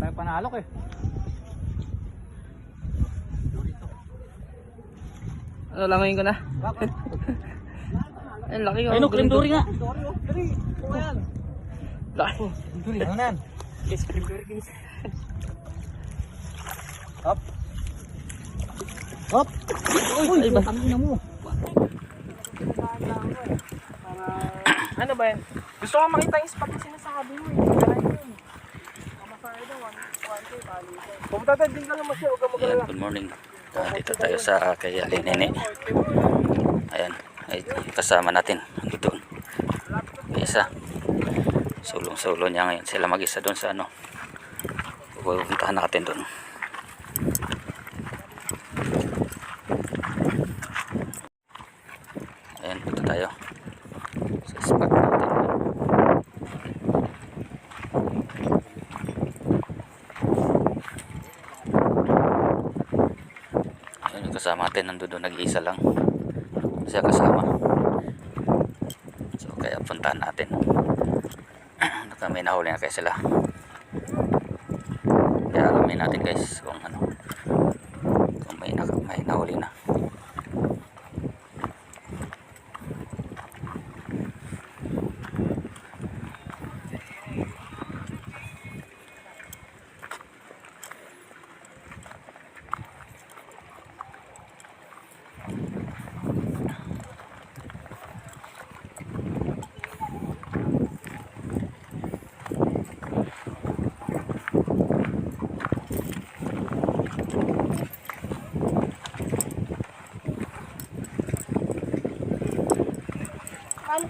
tayo panalok eh. Ano, langoyin ko na. Bakit? Ay, laki ko. Ay no, cream dory nga. Dali, o yan. Laki. Dory, ano nan? Guys, cream dory guys. Hop. Hop. Uy, ay ba? tangina mo. Ano ba yan? Gusto ko makita yung spot na sinasabi mo eh. Kaya yun. Mamasaya daw, 1K bali. Pumunta tayo din ka lang masya, huwag ka Ayan, magalala. good morning. Dito tayo sa kay Alinene. Ayan, ay kasama natin. Ando doon. Isa. Sulong-sulo niya ngayon. Sila mag-isa doon sa ano. Pupuntahan natin doon. Ayan, dito tayo. Sa spot natin. Kasama natin, nandun nag-iisa lang siya kasama, so kaya puntahan natin. May nahuli na kaya sila, kaya alamin natin guys kung ano, kung may nahuli na.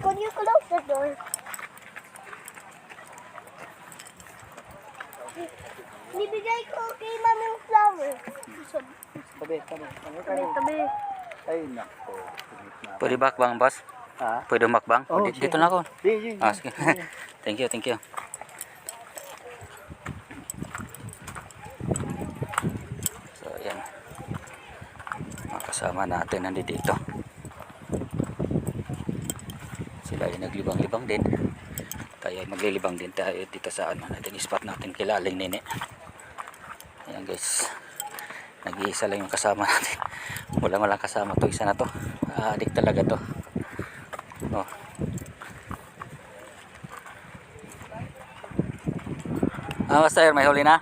Could you close the door? Nibigay ko kay Mami yung flower. Tabi. Tabi. Ay, nako. Pwede bakbang boss? Ha? Pwede makbang? Oh, Dito na ako. Sige. Sige. Thank you. So ayan, makasama natin nandito. Sila ay naglibang-libang din, tayo ay maglilibang din tayo dito sa ano natin, spot natin kila Alinene. Ayan guys, nag-iisa lang yung kasama natin. Walang kasama to, isa na to, adik talaga to. Oh. Master, may huli na?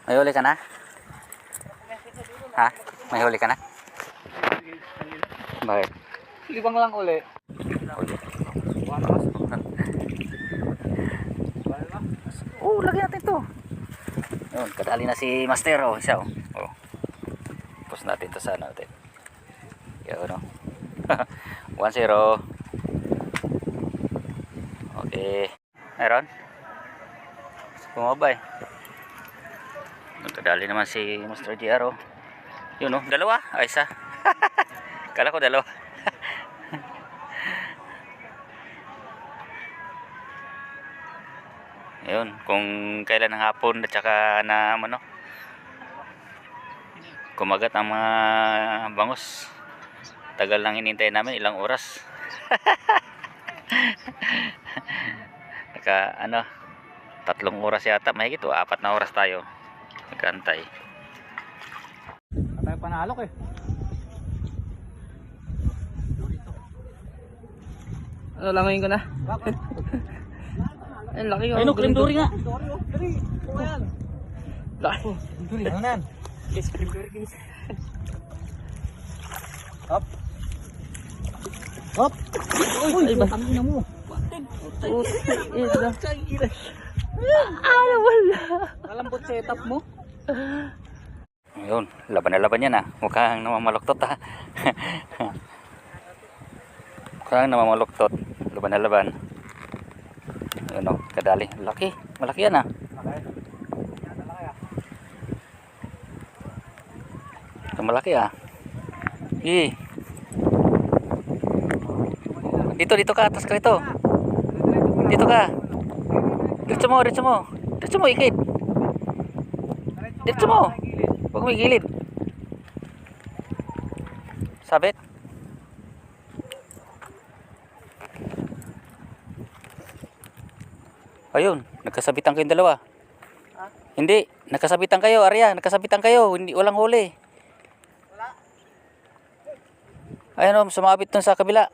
May huli ka na? Ha? May huli ka na? Bakit? Libang lang uli. Oh, lagyan natin to. Yun, kadali na si Master. Oh, siya. Oh. Post natin to sa natin. Yun, no? 1-0. Okay. Meron? Bumabay. Kadali naman si Master JR. Yun, no? Dalawa? Ay, isa. Kala ko dalawa. Ayun, kung kailan ng hapon at saka na ano, kumagat ang mga bangus, tagal lang hinintay namin, ilang oras. Naka ano, 3 oras yata, mahigit o 4 na oras tayo nagkantay. Tayo panalok eh. Ano, langoyin ko na. Bakit? Ay, laki ko. Ay no, cream dory nga. Dali, o yan. Laki. Dory, ano nan? Guys, cream dory guys. Hop. Hop. Uy, ay ba? tangina mo. Wala. Kalambot setup mo. Ayun, laban na laban yan, mukhang namamaluktot, mukhang namamaluktot, laban na laban. Ayun, kadali, laki, malaki yan, ito malaki, dito ka, atas ka rito, dito ka, diretso mo, ikit, diretso mo, huwag mo igilid, sabit, Ayun, nagkasabitan kayong dalawa. Hindi, nagkasabitan kayo, Arya, nagkasabitan kayo, hindi walang huli. Ayun oh, sumabit dun sa kabila.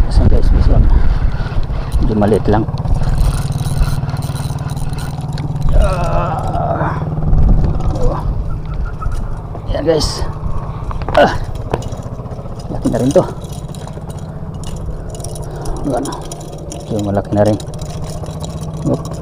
Asan guys, mission. Medyo maliit lang. Yan guys. Laki na rin to. Yan. So, malaki na rin. Oop.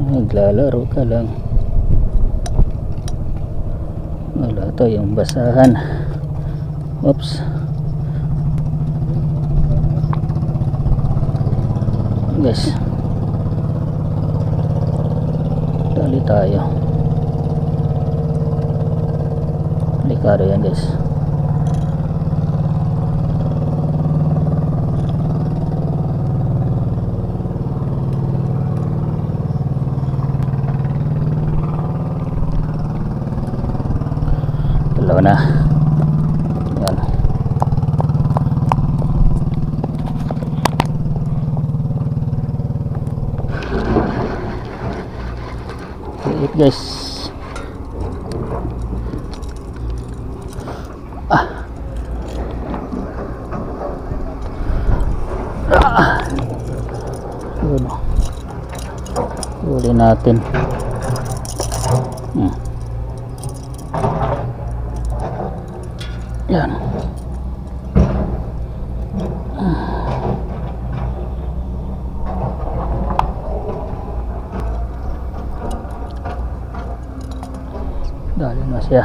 Naglalaro ka lang, wala tayong basahan. Oops. Guys, dali tayo. Delikado yan guys. Dalawa na. Yan. Liit guys. Yun. Huli natin. Yan. Dali na siya.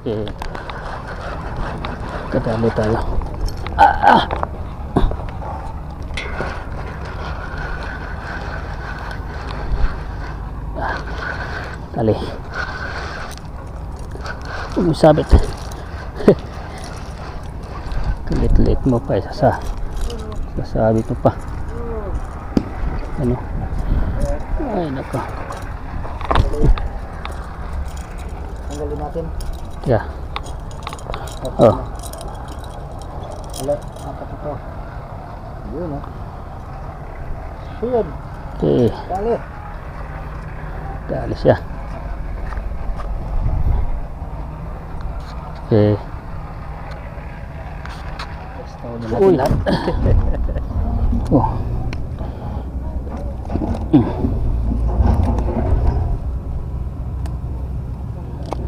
Okay. Kadali tayo. Dali. Umusabit. Kulit-lit mo pa isa sasabit mo pa. Ano? Ay nako. Tanggalin natin. Yeah. Oh. Wala, apat ito. Yun oh. Yun. Okay. Dali. Dali siya. Okay. Uy. Oh.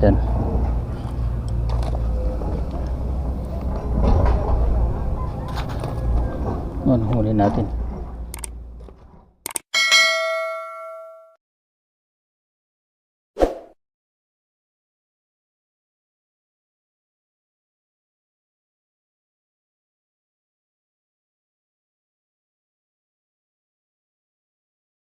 Yan. Ano huli natin?